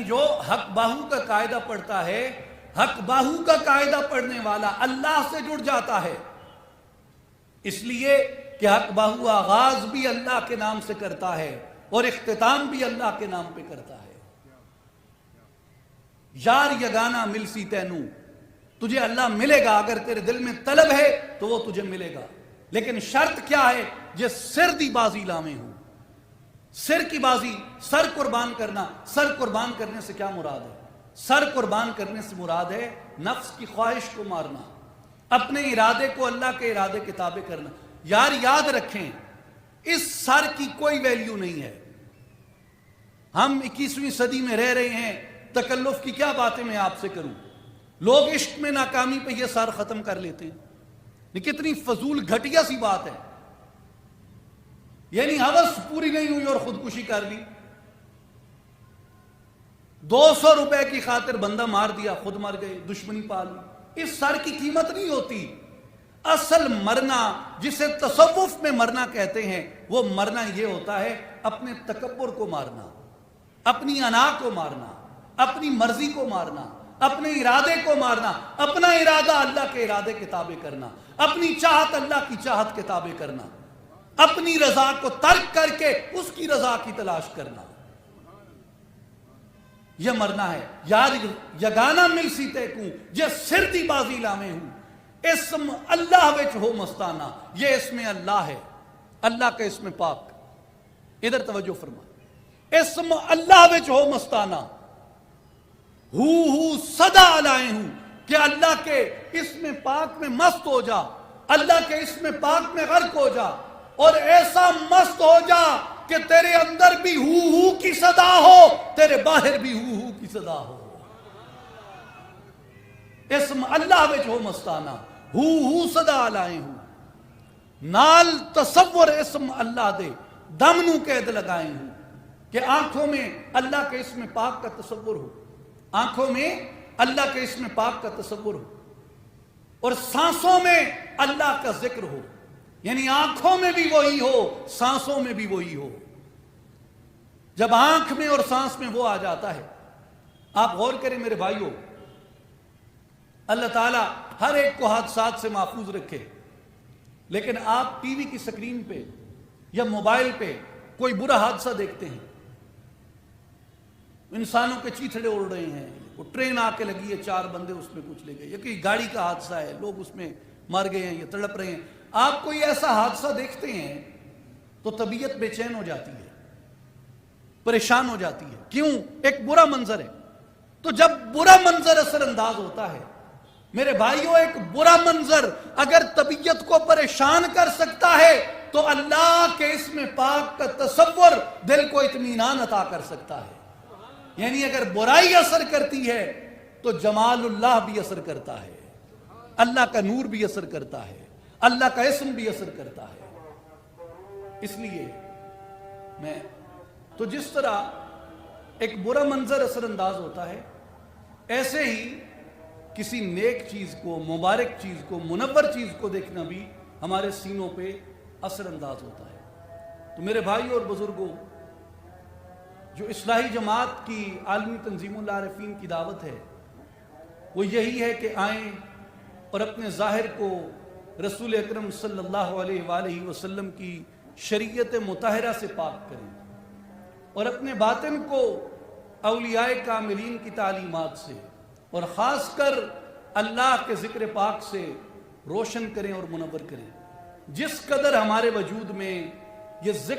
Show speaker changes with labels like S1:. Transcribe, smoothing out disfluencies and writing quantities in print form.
S1: جو حق باہو کا قاعدہ پڑھتا ہے، حق باہو کا قاعدہ پڑھنے والا اللہ سے جڑ جاتا ہے، اس لیے کہ حق باہو آغاز بھی اللہ کے نام سے کرتا ہے اور اختتام بھی اللہ کے نام پہ کرتا ہے۔ یار یگانہ ملسی تینو، تجھے اللہ ملے گا اگر تیرے دل میں طلب ہے تو وہ تجھے ملے گا، لیکن شرط کیا ہے؟ جس سر دی بازی لاویں ہوں۔ سر کی بازی، سر قربان کرنا۔ سر قربان کرنے سے کیا مراد ہے؟ سر قربان کرنے سے مراد ہے نفس کی خواہش کو مارنا، اپنے ارادے کو اللہ کے ارادے کے تابع کرنا۔ یار یاد رکھیں، اس سر کی کوئی ویلیو نہیں ہے۔ ہم 21ویں صدی میں رہ رہے ہیں، تکلف کی کیا باتیں میں آپ سے کروں؟ لوگ عشق میں ناکامی پہ یہ سر ختم کر لیتے ہیں، یہ کتنی فضول گھٹیا سی بات ہے۔ یعنی ہوس پوری نہیں ہوئی اور خودکشی کر لی، 200 روپے کی خاطر بندہ مار دیا، خود مر گئے، دشمنی پال لی۔ اس سر کی قیمت نہیں ہوتی۔ اصل مرنا، جسے تصوف میں مرنا کہتے ہیں، وہ مرنا یہ ہوتا ہے اپنے تکبر کو مارنا، اپنی انا کو مارنا، اپنی مرضی کو مارنا، اپنے ارادے کو مارنا، اپنا ارادہ اللہ کے ارادے کے تابع کرنا، اپنی چاہت اللہ کی چاہت کے تابع کرنا، اپنی رضا کو ترک کر کے اس کی رضا کی تلاش کرنا، یہ مرنا ہے۔ یار یگانہ ملسی تے کوں جے سر دی بازی لاویں ہوں، اسم اللہ وچ ہو مستانہ، یہ اسم اللہ ہے، اللہ کا اسم پاک۔ ادھر توجہ فرما، اسم اللہ وچ ہو مستانہ، ہو صدا علائے ہوں، کہ اللہ کے اسم پاک میں مست ہو جا، اللہ کے اسم پاک میں غرق ہو جا، اور ایسا مست ہو جا کہ تیرے اندر بھی ہو کی صدا ہو، تیرے باہر بھی ہو کی صدا ہو۔ اسم اللہ وچ ہو مستانہ، ہو صدا علائے ہوں، نال تصور اسم اللہ دے دم نو قید لگائے ہوں، کہ آنکھوں میں اللہ کے اسم پاک کا تصور ہو، آنکھوں میں اللہ کے اسم پاک کا تصور ہو، اور سانسوں میں اللہ کا ذکر ہو، یعنی آنکھوں میں بھی وہی ہو، سانسوں میں بھی وہی ہو۔ جب آنکھ میں اور سانس میں وہ آ جاتا ہے، آپ غور کریں میرے بھائیوں، اللہ تعالیٰ ہر ایک کو حادثات سے محفوظ رکھے، لیکن آپ ٹی وی کی سکرین پہ یا موبائل پہ کوئی برا حادثہ دیکھتے ہیں، انسانوں کے چیتھڑے اڑ رہے ہیں، وہ ٹرین آ کے لگی ہے، 4 بندے اس میں کچھ لے گئے، یا کوئی گاڑی کا حادثہ ہے، لوگ اس میں مر گئے ہیں یا تڑپ رہے ہیں، آپ کوئی ایسا حادثہ دیکھتے ہیں تو طبیعت بے چین ہو جاتی ہے، پریشان ہو جاتی ہے۔ کیوں؟ ایک برا منظر ہے۔ تو جب برا منظر اثر انداز ہوتا ہے میرے بھائیوں، ایک برا منظر اگر طبیعت کو پریشان کر سکتا ہے تو اللہ کے اسم پاک کا تصور دل کو اطمینان عطا کر سکتا ہے۔ یعنی اگر برائی اثر کرتی ہے تو جمال اللہ بھی اثر کرتا ہے، اللہ کا نور بھی اثر کرتا ہے، اللہ کا اسم بھی اثر کرتا ہے۔ اس لیے تو جس طرح ایک برا منظر اثر انداز ہوتا ہے، ایسے ہی کسی نیک چیز کو، مبارک چیز کو، منور چیز کو دیکھنا بھی ہمارے سینوں پہ اثر انداز ہوتا ہے۔ تو میرے بھائی اور بزرگوں، جو اصلاحی جماعت کی عالمی تنظیم العارفین کی دعوت ہے وہ یہی ہے کہ آئیں اور اپنے ظاہر کو رسول اکرم صلی اللہ علیہ وآلہ وسلم کی شریعت مطہرہ سے پاک کریں، اور اپنے باطن کو اولیاء کاملین کی تعلیمات سے اور خاص کر اللہ کے ذکر پاک سے روشن کریں اور منور کریں۔ جس قدر ہمارے وجود میں یہ ذکر